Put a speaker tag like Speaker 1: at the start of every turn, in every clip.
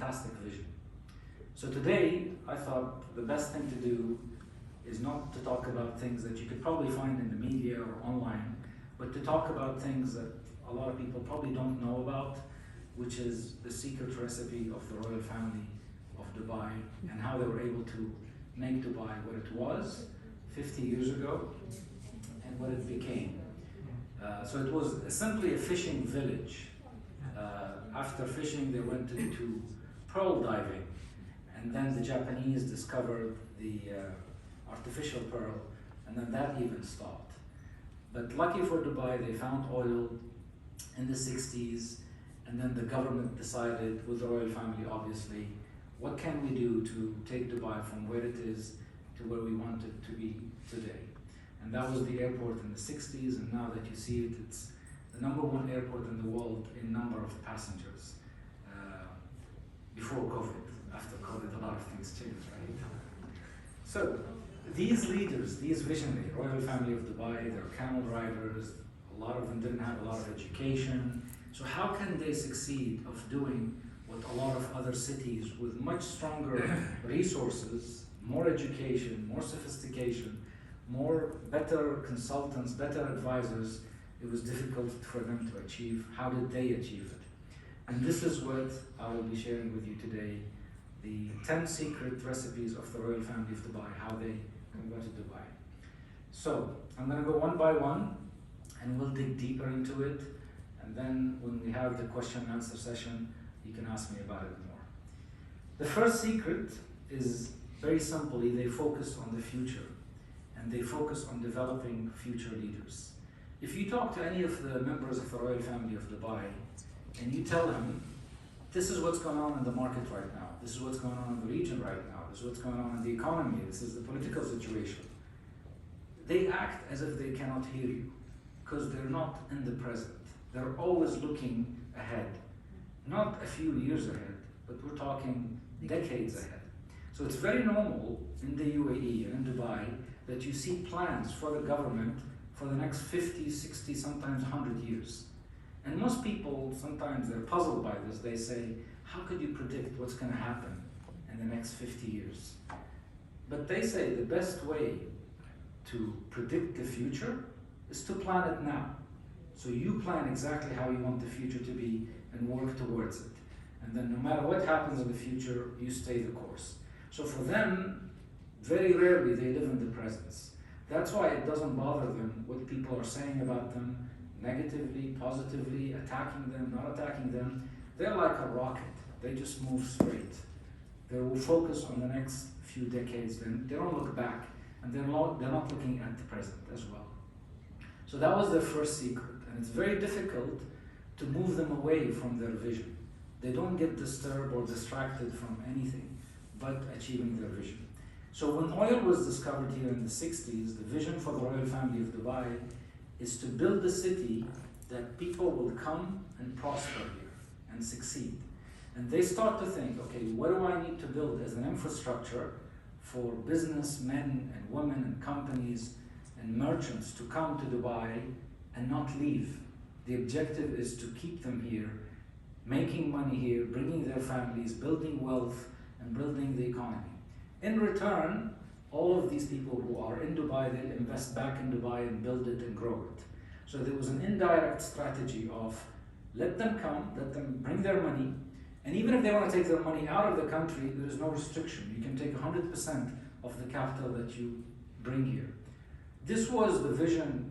Speaker 1: fantastic vision. So today, I thought the best thing to do is not to talk about things that you could probably find in the media or online, but to talk about things that a lot of people probably don't know about, which is the secret recipe of the royal family of Dubai and how they were able to make Dubai what it was 50 years ago and what it became. So it was simply a fishing village. After fishing, they went into pearl diving, and then the Japanese discovered the artificial pearl, and then that even stopped. But lucky for Dubai, they found oil in the 60s, and then the government decided, with the royal family obviously, what can we do to take Dubai from where it is to where we want it to be today? And that was the airport in the 60s, and now that you see it, it's the #1 airport in the world in number of passengers. Before COVID, after COVID, a lot of things changed, right? So these leaders, these visionary, royal family of Dubai, they're camel drivers, a lot of them didn't have a lot of education. So how can they succeed of doing what a lot of other cities with much stronger resources, more education, more sophistication, better consultants, better advisors, it was difficult for them to achieve. How did they achieve it? And this is what I will be sharing with you today, the 10 secret recipes of the royal family of Dubai, how they converted Dubai. So I'm going to go one by one, and we'll dig deeper into it. And then when we have the question and answer session, you can ask me about it more. The first secret is very simply, they focus on the future, and they focus on developing future leaders. If you talk to any of the members of the royal family of Dubai, and you tell them, this is what's going on in the market right now, this is what's going on in the region right now, this is what's going on in the economy, this is the political situation, they act as if they cannot hear you, because they're not in the present. They're always looking ahead, not a few years ahead, but we're talking decades ahead. So it's very normal in the UAE and in Dubai that you see plans for the government for the next 50, 60, sometimes 100 years. And most people, sometimes they're puzzled by this. They say, how could you predict what's going to happen in the next 50 years? But they say the best way to predict the future is to plan it now. So you plan exactly how you want the future to be and work towards it. And then no matter what happens in the future, you stay the course. So for them, very rarely they live in the presence. That's why it doesn't bother them what people are saying about them, negatively, positively, attacking them, not attacking them. They're like a rocket. They just move straight. They will focus on the next few decades. Then they don't look back, and they're not looking at the present as well. So that was their first secret, and it's very difficult to move them away from their vision. They don't get disturbed or distracted from anything but achieving their vision. So when oil was discovered here in the 60s, the vision for the royal family of Dubai is to build a city that people will come and prosper here and succeed. And they start to think, okay, what do I need to build as an infrastructure for businessmen and women and companies and merchants to come to Dubai and not leave? The objective is to keep them here, making money here, bringing their families, building wealth, and building the economy. In return, all of these people who are in Dubai, they'll invest back in Dubai and build it and grow it. So there was an indirect strategy of let them come, let them bring their money, and even if they want to take their money out of the country, there is no restriction. You can take 100% of the capital that you bring here. This was the vision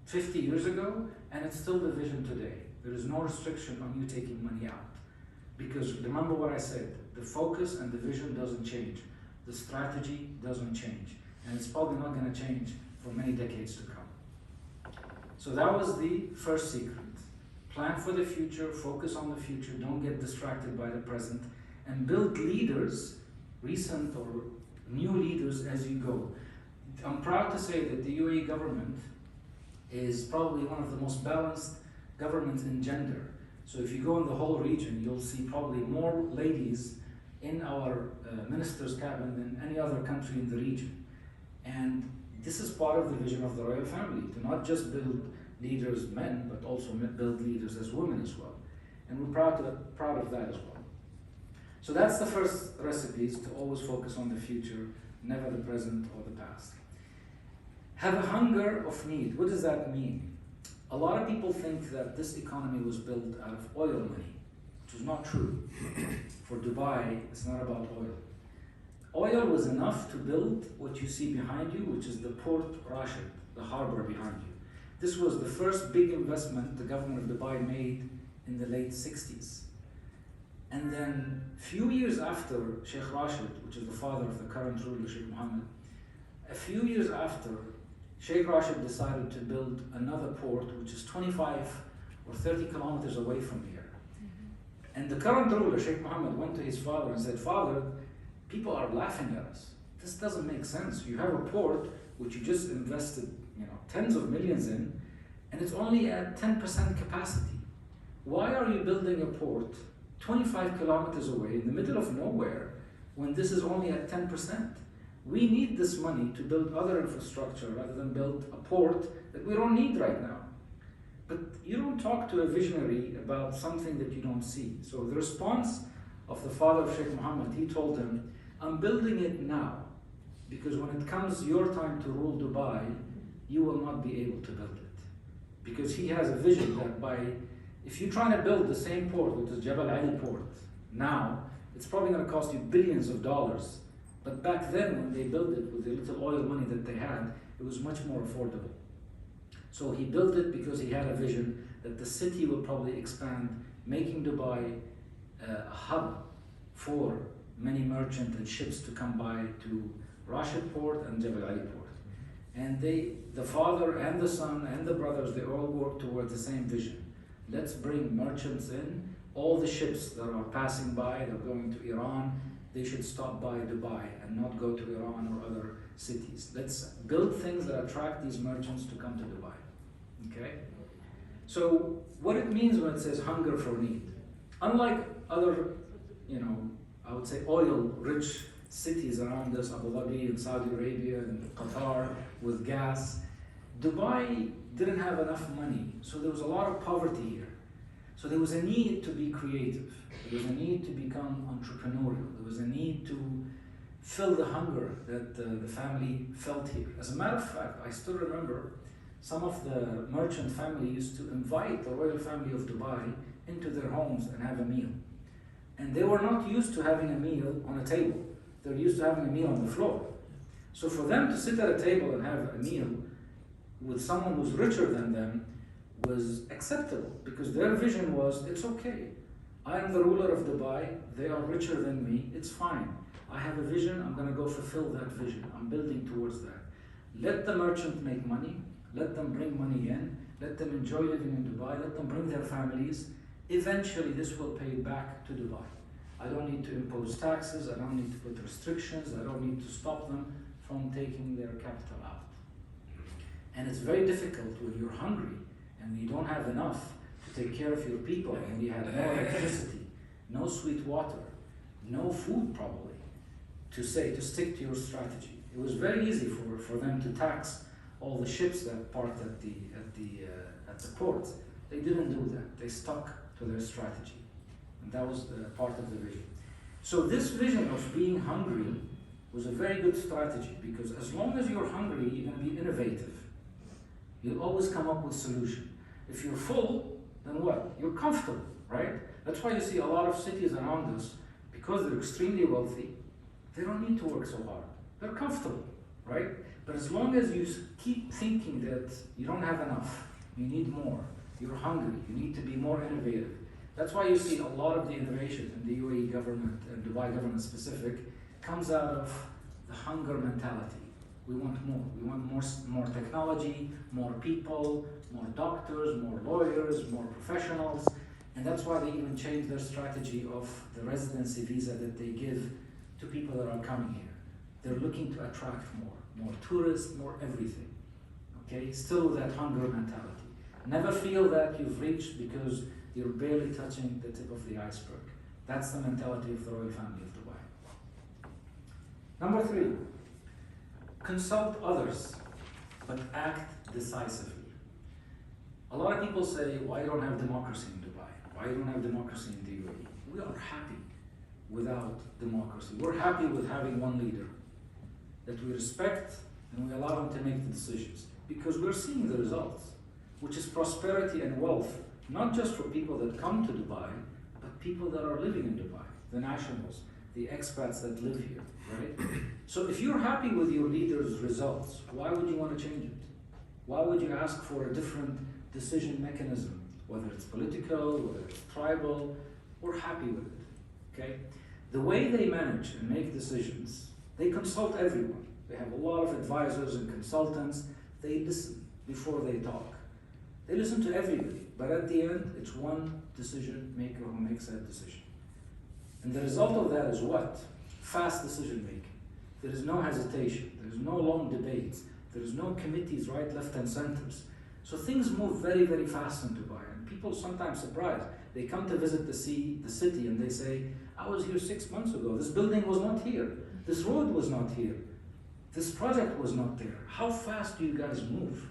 Speaker 1: 50 years ago, and it's still the vision today. There is no restriction on you taking money out. Because remember what I said, the focus and the vision doesn't change. The strategy doesn't change. And it's probably not going to change for many decades to come. So that was the first secret. Plan for the future, focus on the future, don't get distracted by the present, and build leaders, recent or new leaders as you go. I'm proud to say that the UAE government is probably one of the most balanced governments in gender. So if you go in the whole region, you'll see probably more ladies in our minister's cabinet than any other country in the region. And this is part of the vision of the royal family, to not just build leaders men, but also build leaders as women as well. And we're proud of that as well. So that's the first recipe, is to always focus on the future, never the present or the past. Have a hunger of need. What does that mean? A lot of people think that this economy was built out of oil money, which is not true. For Dubai, it's not about oil. Oil was enough to build what you see behind you, which is the Port Rashid, the harbor behind you. This was the first big investment the government of Dubai made in the late 60s. And then a few years after Sheikh Rashid, which is the father of the current ruler, Sheikh Mohammed, a few years after, Sheikh Rashid decided to build another port, which is 25 or 30 kilometers away from here. And the current ruler, Sheikh Mohammed, went to his father and said, "Father, people are laughing at us. This doesn't make sense. You have a port which you just invested, tens of millions in, and it's only at 10% capacity. Why are you building a port 25 kilometers away in the middle of nowhere when this is only at 10%? We need this money to build other infrastructure rather than build a port that we don't need right now." But you don't talk to a visionary about something that you don't see. So the response of the father of Sheikh Mohammed, he told him, "I'm building it now, because when it comes your time to rule Dubai, you will not be able to build it." Because he has a vision that if you're trying to build the same port, which is Jebel Ali port, now, it's probably going to cost you billions of dollars. But back then, when they built it with the little oil money that they had, it was much more affordable. So he built it because he had a vision that the city will probably expand, making Dubai a hub for many merchant and ships to come by to Rashid Port and Jebel Ali Port. And the father and the son and the brothers, they all work towards the same vision. Let's bring merchants in. All the ships that are passing by, they're going to Iran, they should stop by Dubai and not go to Iran or other cities. Let's build things that attract these merchants to come to Dubai. Okay? So what it means when it says hunger for need. Unlike other, I would say oil-rich cities around us, Abu Dhabi and Saudi Arabia and Qatar with gas, Dubai didn't have enough money, so there was a lot of poverty here. So there was a need to be creative. There was a need to become entrepreneurial. There was a need to fill the hunger that the family felt here. As a matter of fact, I still remember some of the merchant family used to invite the royal family of Dubai into their homes and have a meal. And they were not used to having a meal on a table. They were used to having a meal on the floor. So for them to sit at a table and have a meal with someone who's richer than them was acceptable, because their vision was, it's okay. I am the ruler of Dubai, they are richer than me, it's fine. I have a vision, I'm going to go fulfill that vision. I'm building towards that. Let the merchant make money, let them bring money in, let them enjoy living in Dubai, let them bring their families. Eventually this will pay back to Dubai. I don't need to impose taxes, I don't need to put restrictions, I don't need to stop them from taking their capital out. And it's very difficult when you're hungry and you don't have enough to take care of your people, and you have no electricity, no sweet water, no food probably, to stick to your strategy. It was very easy for them to tax all the ships that parked at the ports. They didn't do that. They stuck to their strategy, and that was part of the vision. So this vision of being hungry was a very good strategy, because as long as you're hungry, you're going to be innovative. You'll always come up with solution. If you're full, then what? You're comfortable, right? That's why you see a lot of cities around us, because they're extremely wealthy, they don't need to work so hard. They're comfortable, right? But as long as you keep thinking that you don't have enough, you need more, you're hungry, you need to be more innovative. That's why you see a lot of the innovation in the UAE government and Dubai government specific comes out of the hunger mentality. We want more. We want more technology, more people, more doctors, more lawyers, more professionals. And that's why they even changed their strategy of the residency visa that they give to people that are coming here. They're looking to attract more tourists, more everything. Okay, still that hunger mentality. Never feel that you've reached because you're barely touching the tip of the iceberg. That's the mentality of the royal family of Dubai. Number 3. Consult others, but act decisively. A lot of people say, why don't have democracy in Dubai? Why don't have democracy in the UAE? We are happy. without democracy. We're happy with having one leader that we respect and we allow him to make the decisions because we're seeing the results, which is prosperity and wealth, not just for people that come to Dubai, but people that are living in Dubai, the nationals, the expats that live here, right? So if you're happy with your leader's results, why would you want to change it? Why would you ask for a different decision mechanism, whether it's political, whether it's tribal? We're happy with it, okay? The way they manage and make decisions, they consult everyone. They have a lot of advisors and consultants. They listen before they talk. They listen to everybody, but at the end, it's one decision maker who makes that decision. And the result of that is what? Fast decision making. There is no hesitation. There is no long debates. There is no committees, right, left, and centers. So things move very, very fast in Dubai. And people sometimes surprised. They come to visit the city and they say, I was here 6 months ago. This building was not here. This road was not here. This project was not there. How fast do you guys move?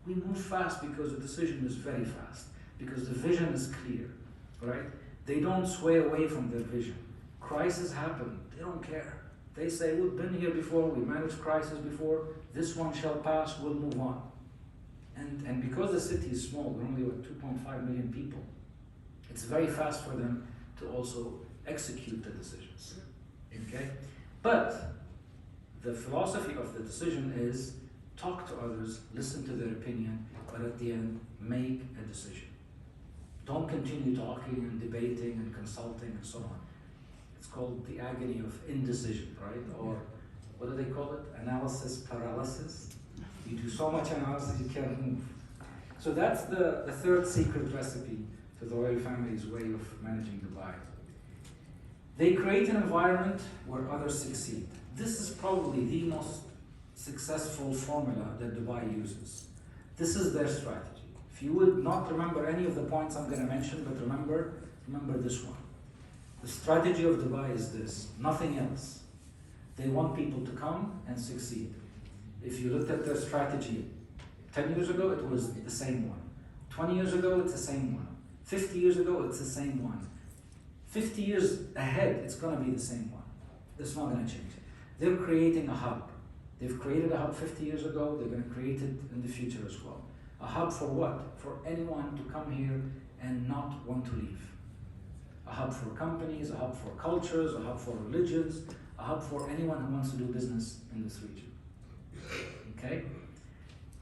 Speaker 1: We move fast because the decision is very fast, because the vision is clear, right? They don't sway away from their vision. Crises happen, they don't care. They say, we've been here before, we managed crisis before, this one shall pass, we'll move on. And because the city is small, there are only 2.5 million people, it's very fast for them to also execute the decisions, okay? But the philosophy of the decision is talk to others, listen to their opinion, but at the end, make a decision. Don't continue talking and debating and consulting and so on. It's called the agony of indecision, right? Or what do they call it? Analysis paralysis. You do so much analysis, you can't move. So that's the third secret recipe to the royal family's way of managing Dubai. They create an environment where others succeed. This is probably the most successful formula that Dubai uses. This is their strategy. If you would not remember any of the points I'm going to mention, but remember this one. The strategy of Dubai is this, nothing else. They want people to come and succeed. If you looked at their strategy 10 years ago, it was the same one. 20 years ago, it's the same one. 50 years ago, it's the same one. 50 years ahead, it's going to be the same one. It's not going to change. They're creating a hub. They've created a hub 50 years ago, they're going to create it in the future as well. A hub for what? For anyone to come here and not want to leave. A hub for companies, a hub for cultures, a hub for religions, a hub for anyone who wants to do business in this region. Okay?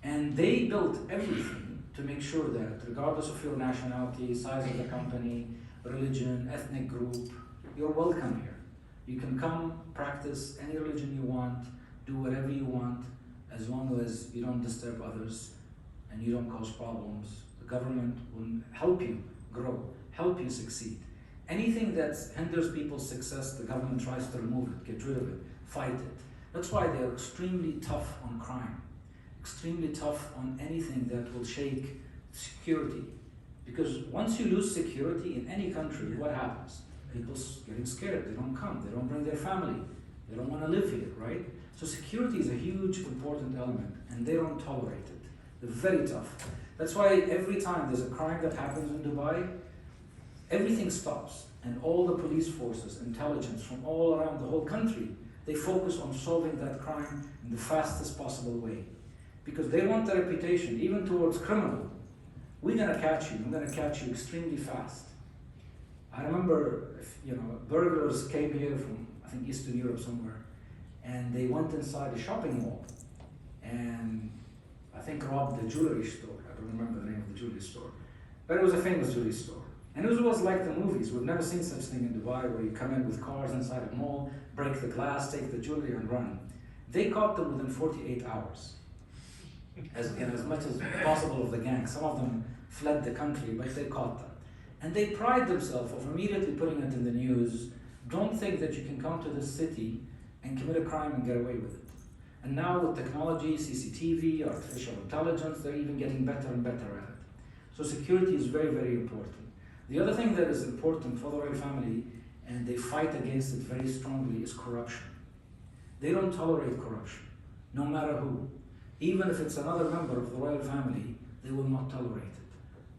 Speaker 1: And they built everything to make sure that regardless of your nationality, size of the company, religion, ethnic group, you're welcome here. You can come, practice any religion you want, do whatever you want, as long as you don't disturb others and you don't cause problems. The government will help you grow, help you succeed. Anything that hinders people's success, the government tries to remove it, get rid of it, fight it. That's why they're extremely tough on crime, extremely tough on anything that will shake security. Because once you lose security in any country, what happens? People's getting scared, they don't come, they don't bring their family, they don't want to live here, right? So security is a huge, important element, and they don't tolerate it. They're very tough. That's why every time there's a crime that happens in Dubai, everything stops, and all the police forces, intelligence from all around the whole country, they focus on solving that crime in the fastest possible way. Because they want the reputation, even towards criminal. We're gonna catch you, I'm gonna catch you extremely fast. I remember, burglars came here from, I think, Eastern Europe somewhere, and they went inside a shopping mall, and I think robbed the jewelry store. I don't remember the name of the jewelry store, but it was a famous jewelry store. And it was like the movies. We've never seen such thing in Dubai, where you come in with cars inside a mall, break the glass, take the jewelry, and run. They caught them within 48 hours, as much as possible of the gang. Some of them fled the country, but they caught them. And they pride themselves of immediately putting it in the news. Don't think that you can come to this city and commit a crime and get away with it. And now with technology, CCTV, artificial intelligence, they're even getting better and better at it. So security is very, very important. The other thing that is important for the royal family, and they fight against it very strongly, is corruption. They don't tolerate corruption, no matter who. Even if it's another member of the royal family, they will not tolerate it.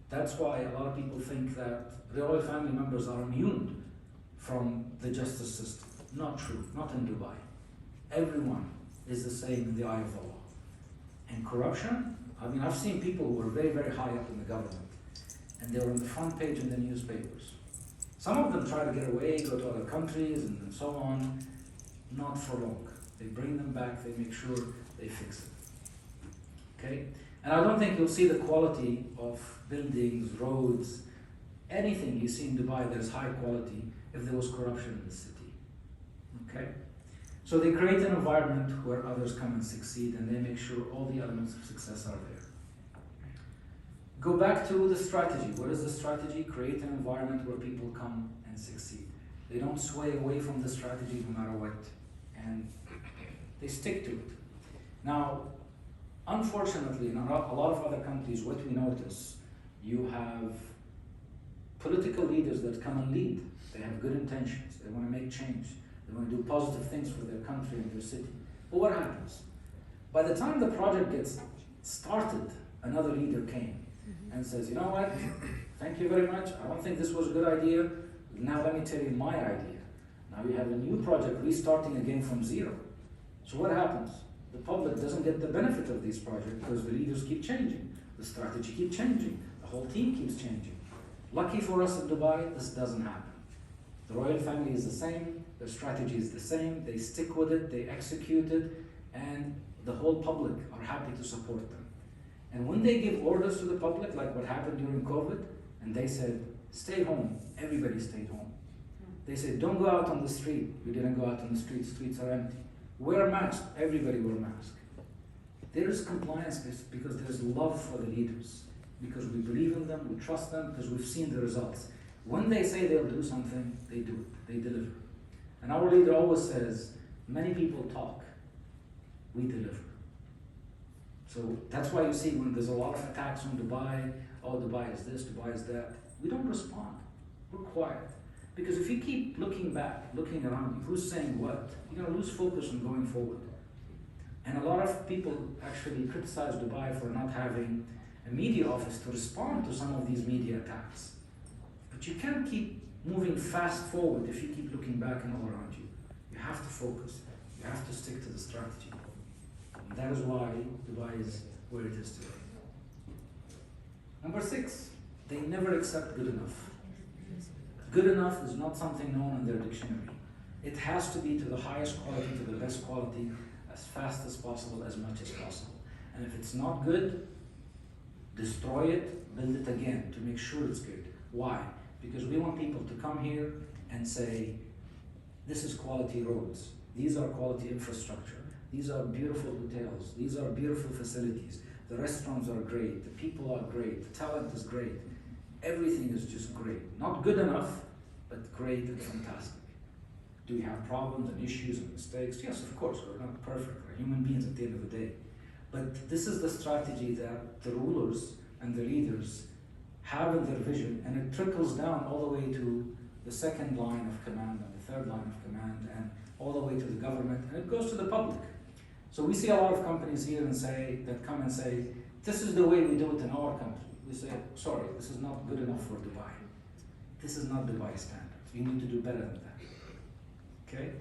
Speaker 1: That's why a lot of people think that the royal family members are immune from the justice system. Not true, not in Dubai. Everyone is the same in the eye of the law. And corruption, I mean, I've seen people who are very, very high up in the government, and they were on the front page in the newspapers. Some of them try to get away, go to other countries, and so on. Not for long. They bring them back, they make sure they fix it. Okay? And I don't think you'll see the quality of buildings, roads, anything you see in Dubai that is high quality if there was corruption in the city. Okay? So they create an environment where others come and succeed, and they make sure all the elements of success are there. Go back to the strategy. What is the strategy? Create an environment where people come and succeed. They don't sway away from the strategy no matter what, and they stick to it. Now, unfortunately, in a lot of other countries, what we notice, you have political leaders that come and lead. They have good intentions. They want to make change. They want to do positive things for their country and their city. But what happens? By the time the project gets started, another leader came and says, you know what, thank you very much. I don't think this was a good idea. Now let me tell you my idea. Now you have a new project restarting again from zero. So what happens? The public doesn't get the benefit of these projects because the leaders keep changing. The strategy keeps changing. The whole team keeps changing. Lucky for us in Dubai, this doesn't happen. The royal family is the same. Their strategy is the same. They stick with it. They execute it. And the whole public are happy to support them. And when they give orders to the public, like what happened during COVID, and they said, stay home, everybody stayed home. They said, don't go out on the street. We didn't go out on the street. Streets are empty. Wear a mask. Everybody wear a mask. There is compliance because there's love for the leaders. Because we believe in them, we trust them, because we've seen the results. When they say they'll do something, they do it. They deliver. And our leader always says, many people talk, we deliver. So that's why you see when there's a lot of attacks on Dubai, oh, Dubai is this, Dubai is that, we don't respond. We're quiet. Because if you keep looking back, looking around, who's saying what, you're going to lose focus on going forward. And a lot of people actually criticize Dubai for not having a media office to respond to some of these media attacks. But you can't keep moving fast forward if you keep looking back and all around you. You have to focus. You have to stick to the strategy. And that is why Dubai is where it is today. Number 6, they never accept good enough. Good enough is not something known in their dictionary. It has to be to the highest quality, to the best quality, as fast as possible, as much as possible. And if it's not good, destroy it, build it again to make sure it's good. Why? Because we want people to come here and say, this is quality roads, these are quality infrastructure, these are beautiful hotels, these are beautiful facilities, the restaurants are great, the people are great, the talent is great, everything is just great. Not good enough, but great and fantastic. Do we have problems and issues and mistakes? Yes, of course, we're not perfect, we're human beings at the end of the day. But this is the strategy that the rulers and the leaders have in their vision, and it trickles down all the way to the second line of command and the third line of command and all the way to the government, and it goes to the public. So we see a lot of companies here that come and say, this is the way we do it in our country. We say, sorry, this is not good enough for Dubai. This is not Dubai standards. You need to do better than that. Okay?